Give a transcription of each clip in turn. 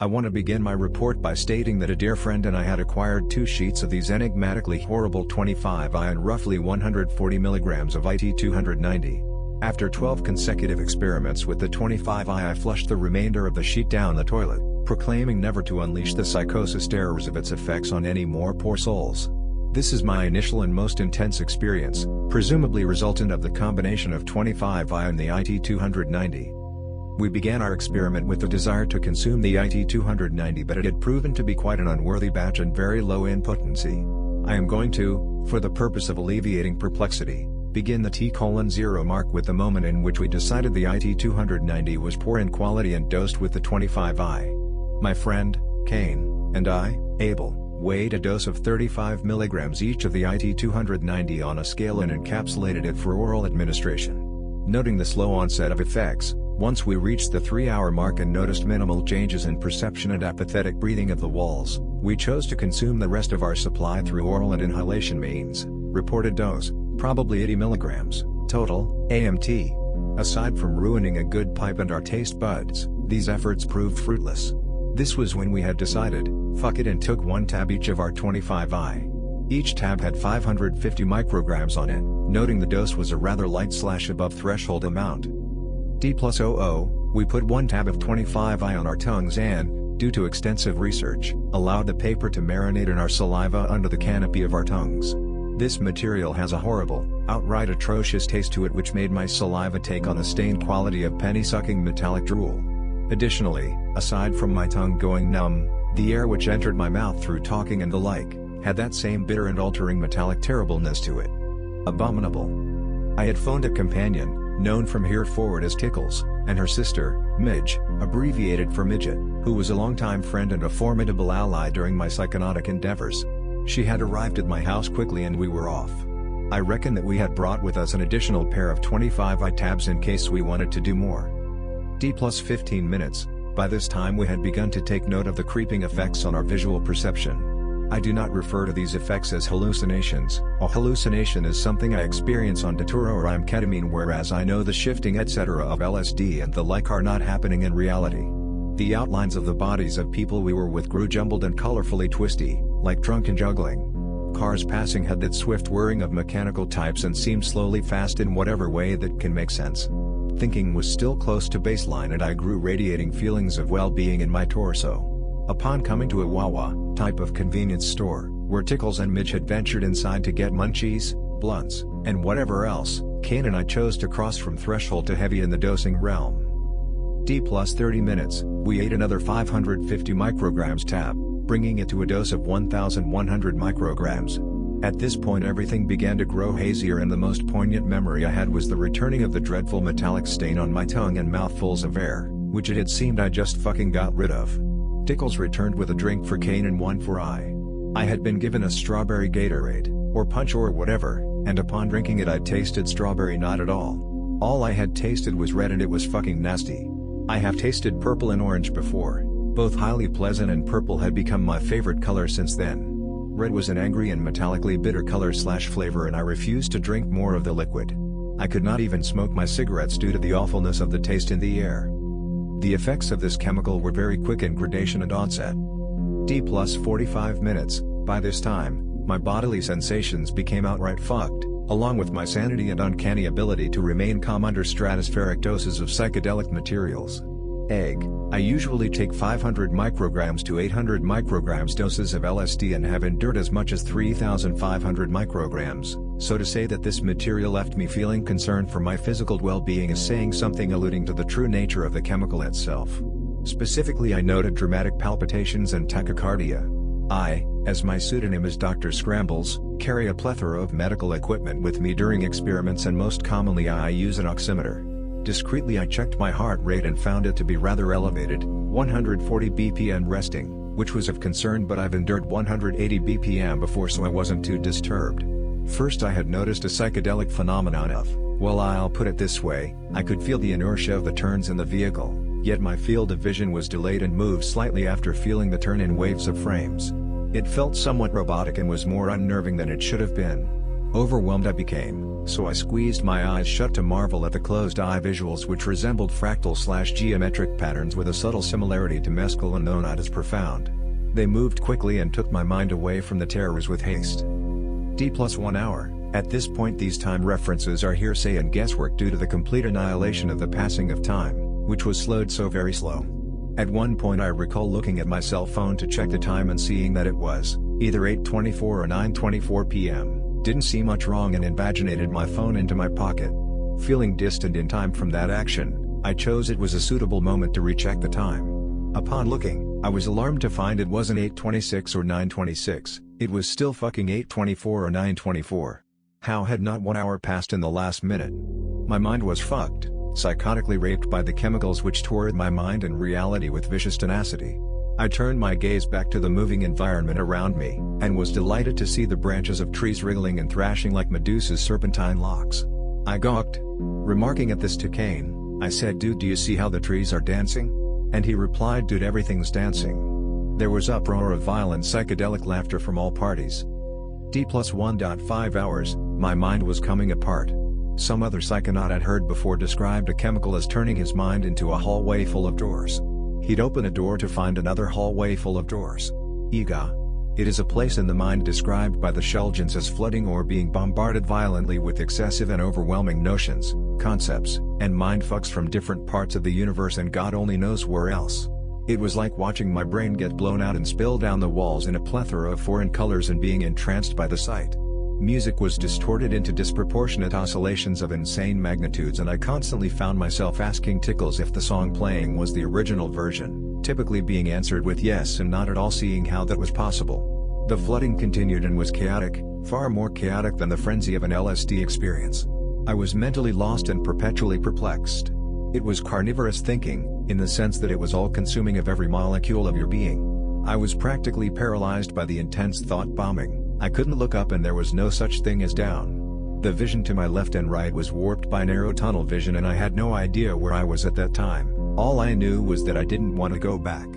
I want to begin my report by stating that a dear friend and I had acquired 2 sheets of these enigmatically horrible 25I and roughly 140 milligrams of IT 290. After 12 consecutive experiments with the 25I, I flushed the remainder of the sheet down the toilet, proclaiming never to unleash the psychosis terrors of its effects on any more poor souls. This is my initial and most intense experience, presumably resultant of the combination of 25I and the IT 290. We began our experiment with the desire to consume the IT 290, but it had proven to be quite an unworthy batch and very low in potency. I am going to, for the purpose of alleviating perplexity, begin the T:0 mark with the moment in which we decided the IT 290 was poor in quality and dosed with the 25I. My friend, Kane, and I, Abel, weighed a dose of 35 milligrams each of the IT 290 on a scale and encapsulated it for oral administration. Noting the slow onset of effects, once we reached the 3-hour mark and noticed minimal changes in perception and apathetic breathing of the walls, we chose to consume the rest of our supply through oral and inhalation means. Reported dose, probably 80 milligrams, total, AMT. Aside from ruining a good pipe and our taste buds, these efforts proved fruitless. This was when we had decided, fuck it, and took 1 tab each of our 25I. Each tab had 550 micrograms on it, noting the dose was a rather light/above threshold amount. D+00, we put 1 tab of 25I on our tongues and, due to extensive research, allowed the paper to marinate in our saliva under the canopy of our tongues. This material has a horrible, outright atrocious taste to it which made my saliva take on the stained quality of penny-sucking metallic drool. Additionally, aside from my tongue going numb, the air which entered my mouth through talking and the like, had that same bitter and altering metallic terribleness to it. Abominable. I had phoned a companion, known from here forward as Tickles, and her sister, Midge, abbreviated for Midget, who was a longtime friend and a formidable ally during my psychotic endeavors. She had arrived at my house quickly and we were off. I reckon that we had brought with us an additional pair of 25I tabs in case we wanted to do more. D+15 minutes, by this time we had begun to take note of the creeping effects on our visual perception. I do not refer to these effects as hallucinations. A hallucination is something I experience on datura or ketamine, whereas I know the shifting etc. of LSD and the like are not happening in reality. The outlines of the bodies of people we were with grew jumbled and colorfully twisty, like drunken juggling. Cars passing had that swift whirring of mechanical types and seemed slowly fast in whatever way that can make sense. Thinking was still close to baseline and I grew radiating feelings of well-being in my torso. Upon coming to a Wawa, type of convenience store, where Tickles and Midge had ventured inside to get munchies, blunts, and whatever else, Kane and I chose to cross from threshold to heavy in the dosing realm. D+30 minutes, we ate another 550 micrograms tab, bringing it to a dose of 1,100 micrograms. At this point everything began to grow hazier and the most poignant memory I had was the returning of the dreadful metallic stain on my tongue and mouthfuls of air, which it had seemed I just fucking got rid of. Tickles returned with a drink for Kane and 1 for I. I had been given a strawberry Gatorade, or punch or whatever, and upon drinking it I tasted strawberry not at all. All I had tasted was red and it was fucking nasty. I have tasted purple and orange before, both highly pleasant, and purple had become my favorite color since then. Red was an angry and metallically bitter color/flavor and I refused to drink more of the liquid. I could not even smoke my cigarettes due to the awfulness of the taste in the air. The effects of this chemical were very quick in gradation and onset. D+45 minutes, by this time, my bodily sensations became outright fucked, along with my sanity and uncanny ability to remain calm under stratospheric doses of psychedelic materials. Egg, I usually take 500 micrograms to 800 micrograms doses of LSD and have endured as much as 3,500 micrograms, so to say that this material left me feeling concern for my physical well-being is saying something, alluding to the true nature of the chemical itself. Specifically I noted dramatic palpitations and tachycardia. I, as my pseudonym is Dr. Scrambles, carry a plethora of medical equipment with me during experiments and most commonly I use an oximeter. Discreetly I checked my heart rate and found it to be rather elevated, 140 BPM resting, which was of concern, but I've endured 180 BPM before so I wasn't too disturbed. First I had noticed a psychedelic phenomenon of, well, I'll put it this way, I could feel the inertia of the turns in the vehicle, yet my field of vision was delayed and moved slightly after feeling the turn in waves of frames. It felt somewhat robotic and was more unnerving than it should have been. Overwhelmed I became, so I squeezed my eyes shut to marvel at the closed-eye visuals which resembled fractal/geometric patterns with a subtle similarity to mescaline known as profound. They moved quickly and took my mind away from the terrors with haste. D+1 hour. At this point these time references are hearsay and guesswork due to the complete annihilation of the passing of time, which was slowed so very slow. At one point I recall looking at my cell phone to check the time and seeing that it was either 8:24 or 9:24 p.m. Didn't see much wrong and invaginated my phone into my pocket. Feeling distant in time from that action, I chose it was a suitable moment to recheck the time. Upon looking, I was alarmed to find it wasn't 8:26 or 9:26, it was still fucking 8:24 or 9:24. How had not 1 hour passed in the last minute? My mind was fucked, psychotically raped by the chemicals which tore at my mind and reality with vicious tenacity. I turned my gaze back to the moving environment around me, and was delighted to see the branches of trees wriggling and thrashing like Medusa's serpentine locks. I gawked. Remarking at this to Kane, I said, "Dude, do you see how the trees are dancing?" And he replied, "Dude, everything's dancing." There was uproar of violent psychedelic laughter from all parties. D+1.5 hours, my mind was coming apart. Some other psychonaut I'd heard before described a chemical as turning his mind into a hallway full of drawers. He'd open a door to find another hallway full of drawers. Ega. It is a place in the mind described by the Shulgins as flooding or being bombarded violently with excessive and overwhelming notions, concepts, and mindfucks from different parts of the universe and God only knows where else. It was like watching my brain get blown out and spill down the walls in a plethora of foreign colors and being entranced by the sight. Music was distorted into disproportionate oscillations of insane magnitudes and I constantly found myself asking Tickles if the song playing was the original version, typically being answered with yes and not at all, seeing how that was possible. The flooding continued and was chaotic, far more chaotic than the frenzy of an LSD experience. I was mentally lost and perpetually perplexed. It was carnivorous thinking, in the sense that it was all-consuming of every molecule of your being. I was practically paralyzed by the intense thought bombing. I couldn't look up and there was no such thing as down. The vision to my left and right was warped by narrow tunnel vision and I had no idea where I was at that time. All I knew was that I didn't want to go back.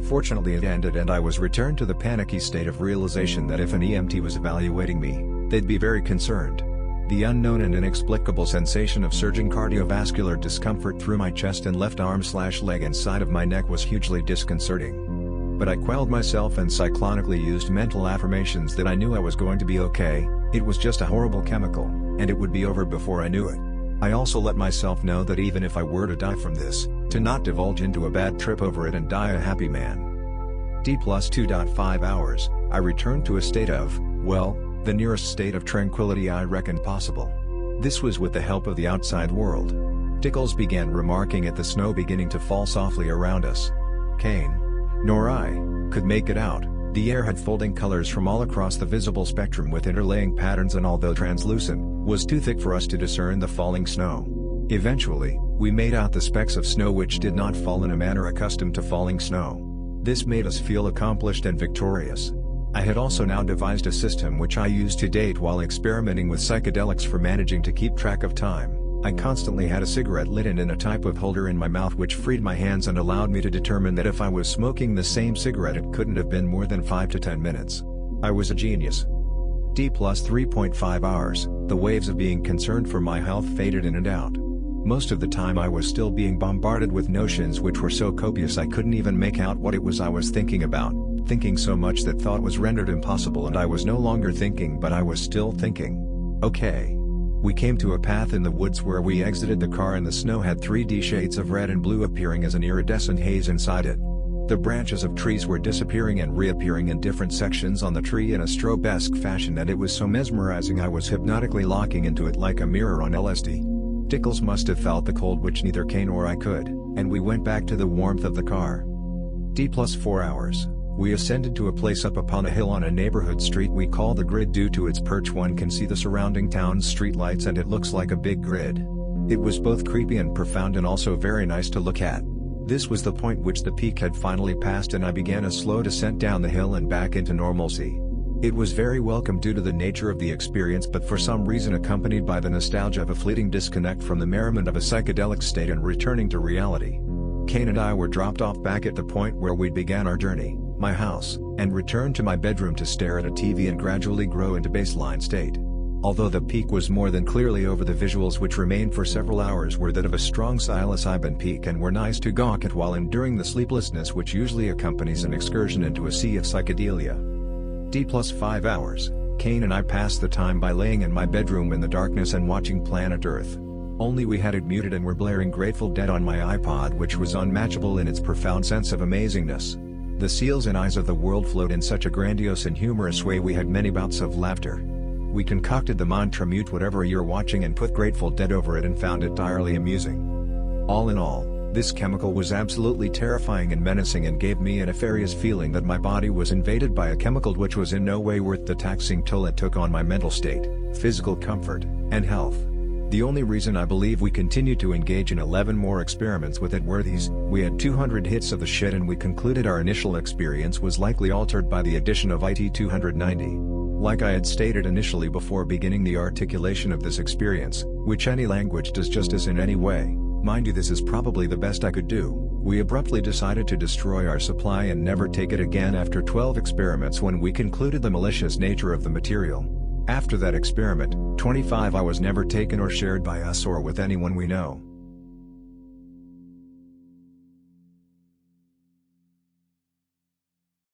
Fortunately it ended and I was returned to the panicky state of realization that if an EMT was evaluating me, they'd be very concerned. The unknown and inexplicable sensation of surging cardiovascular discomfort through my chest and left arm/leg and side of my neck was hugely disconcerting. But I quelled myself and cyclonically used mental affirmations that I knew I was going to be okay, it was just a horrible chemical, and it would be over before I knew it. I also let myself know that even if I were to die from this, to not divulge into a bad trip over it and die a happy man. D+2.5 hours, I returned to a state of, well, the nearest state of tranquility I reckoned possible. This was with the help of the outside world. Tickles began remarking at the snow beginning to fall softly around us. Kane, nor I, could make it out. The air had folding colors from all across the visible spectrum with interlaying patterns and although translucent, was too thick for us to discern the falling snow. Eventually, we made out the specks of snow which did not fall in a manner accustomed to falling snow. This made us feel accomplished and victorious. I had also now devised a system which I used to date while experimenting with psychedelics for managing to keep track of time. I constantly had a cigarette lit and in a type of holder in my mouth which freed my hands and allowed me to determine that if I was smoking the same cigarette it couldn't have been more than 5 to 10 minutes. I was a genius. D+3.5 hours, the waves of being concerned for my health faded in and out. Most of the time I was still being bombarded with notions which were so copious I couldn't even make out what it was I was thinking about, thinking so much that thought was rendered impossible and I was no longer thinking but I was still thinking. Okay. We came to a path in the woods where we exited the car and the snow had 3D shades of red and blue appearing as an iridescent haze inside it. The branches of trees were disappearing and reappearing in different sections on the tree in a strobe-esque fashion and it was so mesmerizing I was hypnotically locking into it like a mirror on LSD. Tickles must have felt the cold which neither Kane or I could, and we went back to the warmth of the car. D+4 hours. We ascended to a place up upon a hill on a neighborhood street we call the Grid. Due to its perch one can see the surrounding town's streetlights and it looks like a big grid. It was both creepy and profound and also very nice to look at. This was the point which the peak had finally passed and I began a slow descent down the hill and back into normalcy. It was very welcome due to the nature of the experience but for some reason accompanied by the nostalgia of a fleeting disconnect from the merriment of a psychedelic state and returning to reality. Kane and I were dropped off back at the point where we began our journey, my house, and returned to my bedroom to stare at a TV and gradually grow into baseline state. Although the peak was more than clearly over, the visuals which remained for several hours were that of a strong psilocybin peak and were nice to gawk at while enduring the sleeplessness which usually accompanies an excursion into a sea of psychedelia. D+5 hours, Kane and I passed the time by laying in my bedroom in the darkness and watching Planet Earth. Only we had it muted and were blaring Grateful Dead on my iPod, which was unmatchable in its profound sense of amazingness. The seals and eyes of the world flowed in such a grandiose and humorous way we had many bouts of laughter. We concocted the mantra "mute whatever you're watching" and put Grateful Dead over it and found it direly amusing. All in all, this chemical was absolutely terrifying and menacing and gave me a nefarious feeling that my body was invaded by a chemical which was in no way worth the taxing toll it took on my mental state, physical comfort, and health. The only reason I believe we continued to engage in 11 more experiments with it were these: we had 200 hits of the shit and we concluded our initial experience was likely altered by the addition of IT 290. Like I had stated initially before beginning the articulation of this experience, which any language does justice in any way, mind you, this is probably the best I could do, we abruptly decided to destroy our supply and never take it again after 12 experiments when we concluded the malicious nature of the material. After that experiment, 25I was never taken or shared by us or with anyone we know.